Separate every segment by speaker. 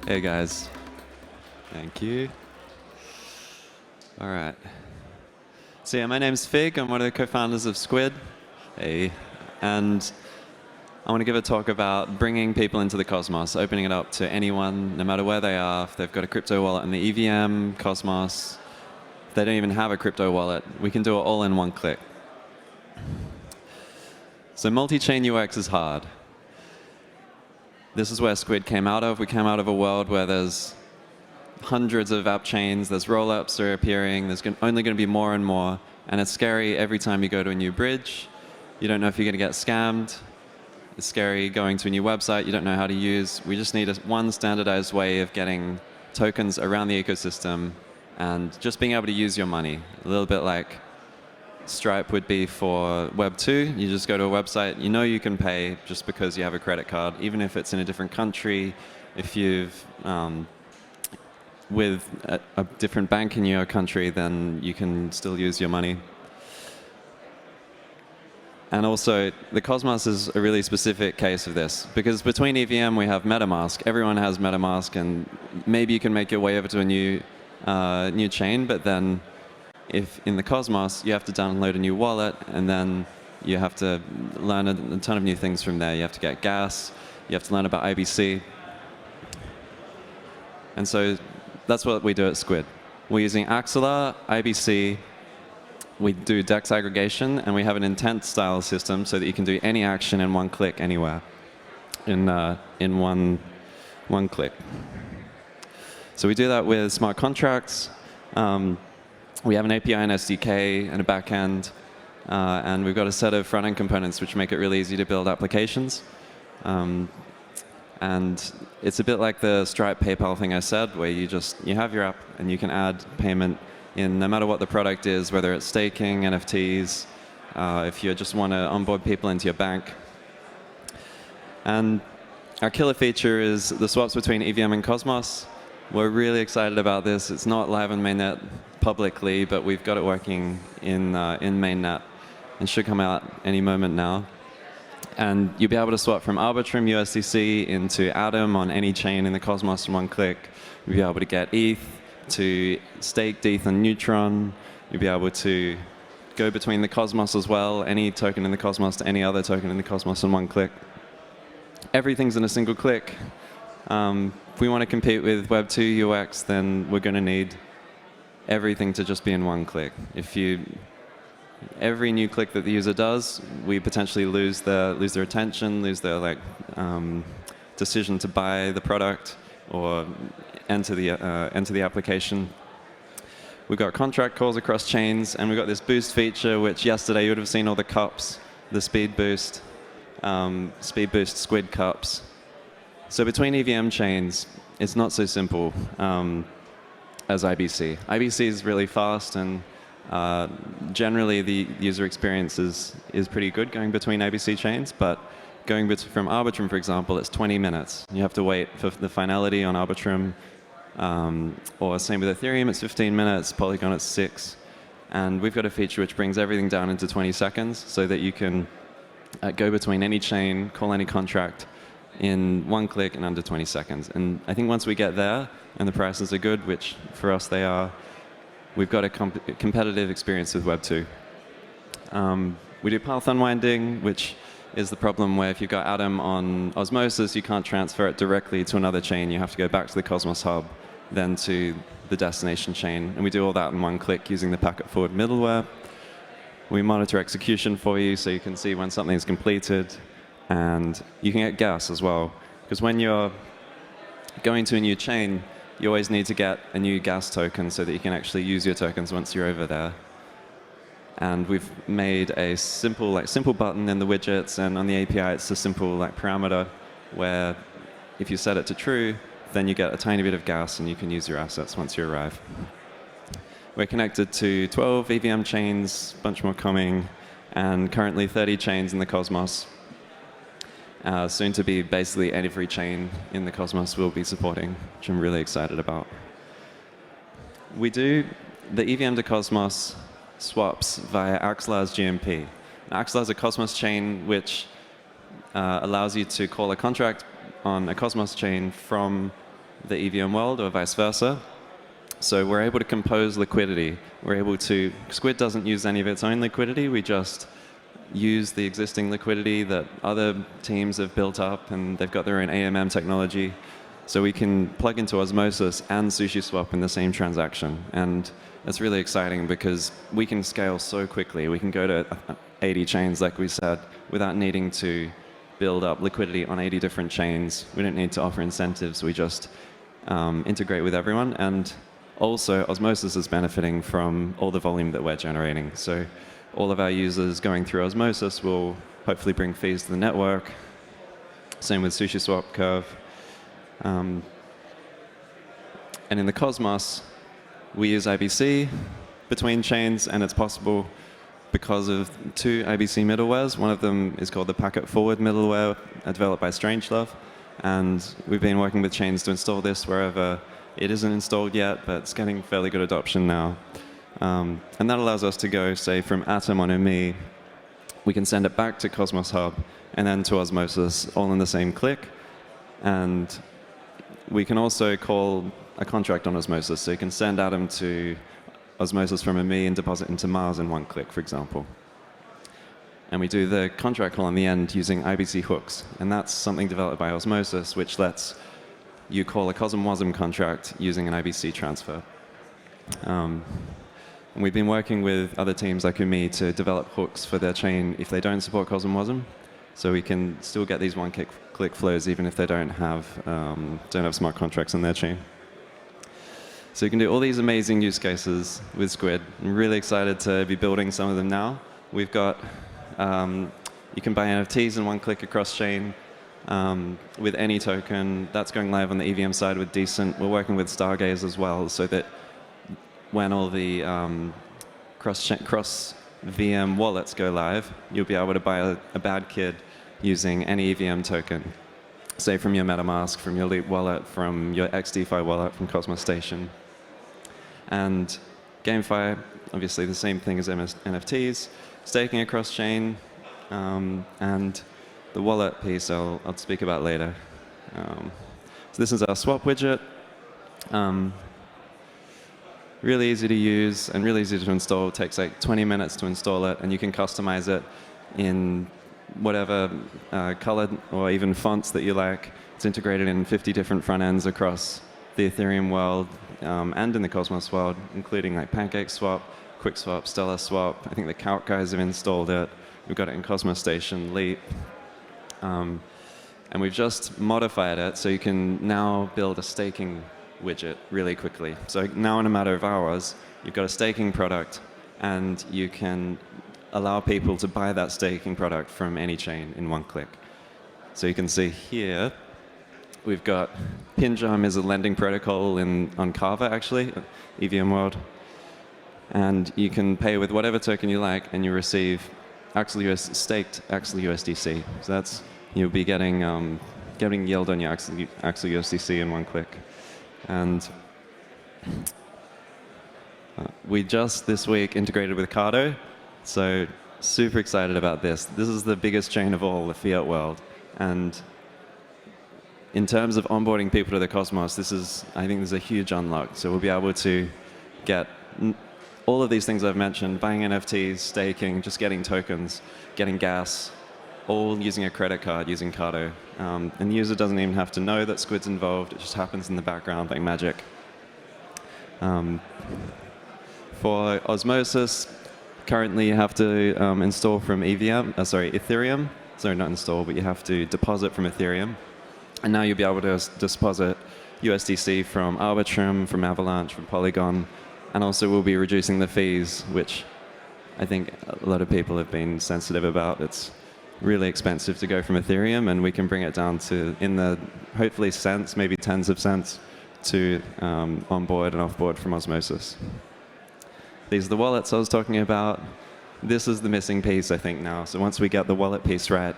Speaker 1: Hey guys, thank you. All right. So yeah, my name's Fig. I'm one of the co-founders of Squid. Hey, and I want to give a talk about bringing people into the Cosmos, opening it up to anyone, no matter where they are. If they've got a crypto wallet in the EVM, Cosmos, if they don't even have a crypto wallet, we can do it all in one click. So multi-chain UX is hard. This is where Squid came out of. We came out of a world where there's hundreds of app chains, there's rollups are appearing, there's only going to be more and more, and it's scary every time you go to a new bridge. You don't know if you're going to get scammed. It's scary going to a new website you don't know how to use. We just need one standardized way of getting tokens around the ecosystem and just being able to use your money. A little bit like Stripe would be for Web 2. You just go to a website, you know you can pay just because you have a credit card, even if it's in a different country. If you've with a different bank in your country, then you can still use your money. And also, the Cosmos is a really specific case of this, because between EVM we have MetaMask. Everyone has MetaMask, and maybe you can make your way over to a new chain, but then if in the Cosmos you have to download a new wallet, and then you have to learn a ton of new things from there. You have to get gas, you have to learn about IBC. And so that's what we do at Squid. We're using Axelar, IBC, we do DEX aggregation, and we have an intent style system so that you can do any action in one click anywhere, in one click. So we do that with smart contracts. We have an API and SDK and a backend, and we've got a set of front-end components which make it really easy to build applications. And it's a bit like the Stripe PayPal thing I said, where you have your app and you can add payment in no matter what the product is, whether it's staking, NFTs, if you just want to onboard people into your bank. And our killer feature is the swaps between EVM and Cosmos. We're really excited about this. It's not live on mainnet publicly, but we've got it working in mainnet and should come out any moment now. And you'll be able to swap from Arbitrum USDC into Atom on any chain in the Cosmos in one click. You'll be able to get ETH to staked ETH and Neutron. You'll be able to go between the Cosmos as well, any token in the Cosmos to any other token in the Cosmos in one click. Everything's in a single click. If we want to compete with Web 2 UX, then we're going to need everything to just be in one click. Every new click that the user does, we potentially lose their attention, lose their decision to buy the product or enter the application. We've got contract calls across chains, and we've got this boost feature, which yesterday you would have seen all the cups, the speed boost Squid cups. So between EVM chains, it's not so simple as IBC. IBC is really fast, and generally the user experience is pretty good going between IBC chains, but going from Arbitrum, for example, it's 20 minutes. You have to wait for the finality on Arbitrum, or same with Ethereum, it's 15 minutes, Polygon it's 6. And we've got a feature which brings everything down into 20 seconds so that you can go between any chain, call any contract in one click in under 20 seconds. And I think once we get there, and the prices are good, which for us they are, we've got a competitive experience with Web 2. We do path unwinding, which is the problem where if you've got Atom on Osmosis, you can't transfer it directly to another chain. You have to go back to the Cosmos hub, then to the destination chain. And we do all that in one click using the packet forward middleware. We monitor execution for you so you can see when something's completed. And you can get gas as well. Because when you're going to a new chain, you always need to get a new gas token so that you can actually use your tokens once you're over there. And we've made a simple button in the widgets, and on the API it's a simple parameter where if you set it to true, then you get a tiny bit of gas and you can use your assets once you arrive. We're connected to 12 EVM chains, a bunch more coming, and currently 30 chains in the Cosmos. Soon to be basically every chain in the Cosmos we'll be supporting, which I'm really excited about. We do the EVM to Cosmos swaps via Axelar's GMP. Axelar is a Cosmos chain which allows you to call a contract on a Cosmos chain from the EVM world or vice versa. So we're able to compose liquidity. We're able to, Squid doesn't use any of its own liquidity. We just use the existing liquidity that other teams have built up, and they've got their own AMM technology. So we can plug into Osmosis and SushiSwap in the same transaction. And it's really exciting because we can scale so quickly. We can go to 80 chains, like we said, without needing to build up liquidity on 80 different chains. We don't need to offer incentives. We just integrate with everyone. And also, Osmosis is benefiting from all the volume that we're generating. So all of our users going through Osmosis will hopefully bring fees to the network. Same with SushiSwap Curve. And in the Cosmos, we use IBC between chains, and it's possible because of two IBC middlewares. One of them is called the Packet Forward middleware, developed by Strangelove. And we've been working with chains to install this wherever it isn't installed yet, but it's getting fairly good adoption now. And that allows us to go, say, from Atom on UMI, we can send it back to Cosmos Hub, and then to Osmosis, all in the same click. And we can also call a contract on Osmosis, so you can send Atom to Osmosis from UMI and deposit into Mars in one click, for example. And we do the contract call on the end using IBC hooks, and that's something developed by Osmosis, which lets you call a CosmWasm contract using an IBC transfer. And we've been working with other teams like UMI to develop hooks for their chain if they don't support CosmWasm, so we can still get these one-click flows even if they don't have smart contracts on their chain. So you can do all these amazing use cases with Squid. I'm really excited to be building some of them now. We've got, you can buy NFTs in one click across chain with any token. That's going live on the EVM side with Decent. We're working with Stargaze as well, so that when all the cross VM wallets go live, you'll be able to buy a bad kid using any EVM token, say from your MetaMask, from your Leap wallet, from your XDeFi wallet, from Cosmos Station. And GameFi, obviously the same thing as NFTs, staking across chain, and the wallet piece I'll speak about later. So this is our swap widget. Really easy to use and really easy to install. It takes like 20 minutes to install it, and you can customize it in whatever color or even fonts that you like. It's integrated in 50 different front ends across the Ethereum world and in the Cosmos world, including like PancakeSwap, QuickSwap, Stellar Swap. I think the Calc guys have installed it. We've got it in Cosmos Station, Leap. And we've just modified it so you can now build a staking widget really quickly. So now in a matter of hours, you've got a staking product, and you can allow people to buy that staking product from any chain in one click. So you can see here, we've got Pinjam is a lending protocol on Kava, actually, EVM world. And you can pay with whatever token you like, and you receive staked Axel USDC. So that's, you'll be getting yield on your Axel USDC in one click. And we just this week integrated with Cardo, so super excited about this. This is the biggest chain of all, the fiat world. And in terms of onboarding people to the Cosmos, I think there's a huge unlock. So we'll be able to get all of these things I've mentioned, buying NFTs, staking, just getting tokens, getting gas, all using a credit card, using Cardo. And the user doesn't even have to know that Squid's involved. It just happens in the background like magic. For Osmosis, currently you have to install from Ethereum. Sorry, not install, but you have to deposit from Ethereum. And now you'll be able to deposit USDC from Arbitrum, from Avalanche, from Polygon. And also we'll be reducing the fees, which I think a lot of people have been sensitive about. It's really expensive to go from Ethereum, and we can bring it down to, in the hopefully cents, maybe tens of cents, to onboard and offboard from Osmosis. These are the wallets I was talking about. This is the missing piece, I think, now. So once we get the wallet piece right,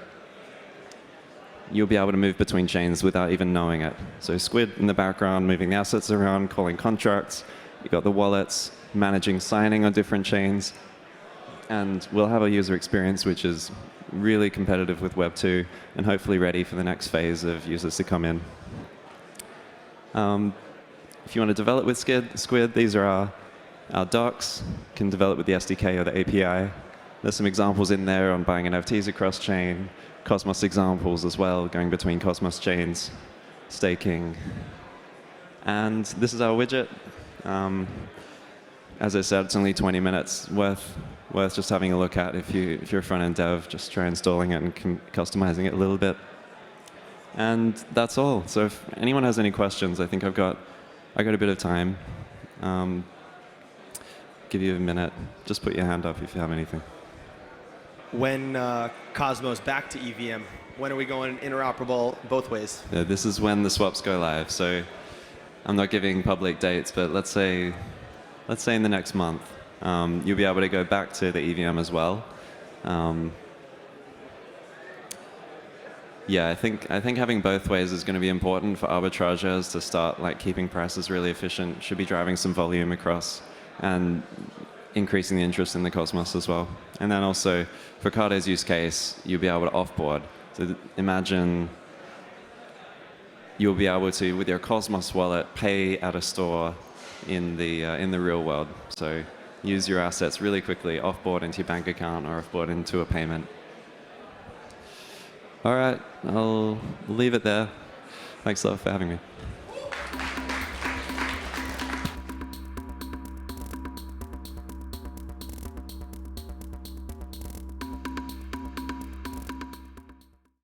Speaker 1: you'll be able to move between chains without even knowing it. So Squid in the background, moving the assets around, calling contracts. You've got the wallets, managing signing on different chains. And we'll have a user experience which is really competitive with Web 2 and hopefully ready for the next phase of users to come in. If you want to develop with Squid, these are our docs. You can develop with the SDK or the API. There's some examples in there on buying NFTs across chain, Cosmos examples as well, going between Cosmos chains, staking. And this is our widget. As I said, it's only 20 minutes worth just having a look at if you're a front-end dev. Just try installing it and customizing it a little bit. And that's all. So if anyone has any questions, I think I got a bit of time. Give you a minute. Just put your hand up if you have anything.
Speaker 2: When Cosmos back to EVM, when are we going interoperable both ways?
Speaker 1: Yeah, this is when the swaps go live. So I'm not giving public dates, but let's say in the next month, you'll be able to go back to the EVM as well. Yeah, I think having both ways is going to be important for arbitrageurs to start keeping prices really efficient. Should be driving some volume across and increasing the interest in the Cosmos as well. And then also for Cardo's use case, you'll be able to offboard. So imagine you'll be able to, with your Cosmos wallet, pay at a store in the real world. So use your assets really quickly, offboard into your bank account or offboard into a payment. All right, I'll leave it there. Thanks a lot for having me.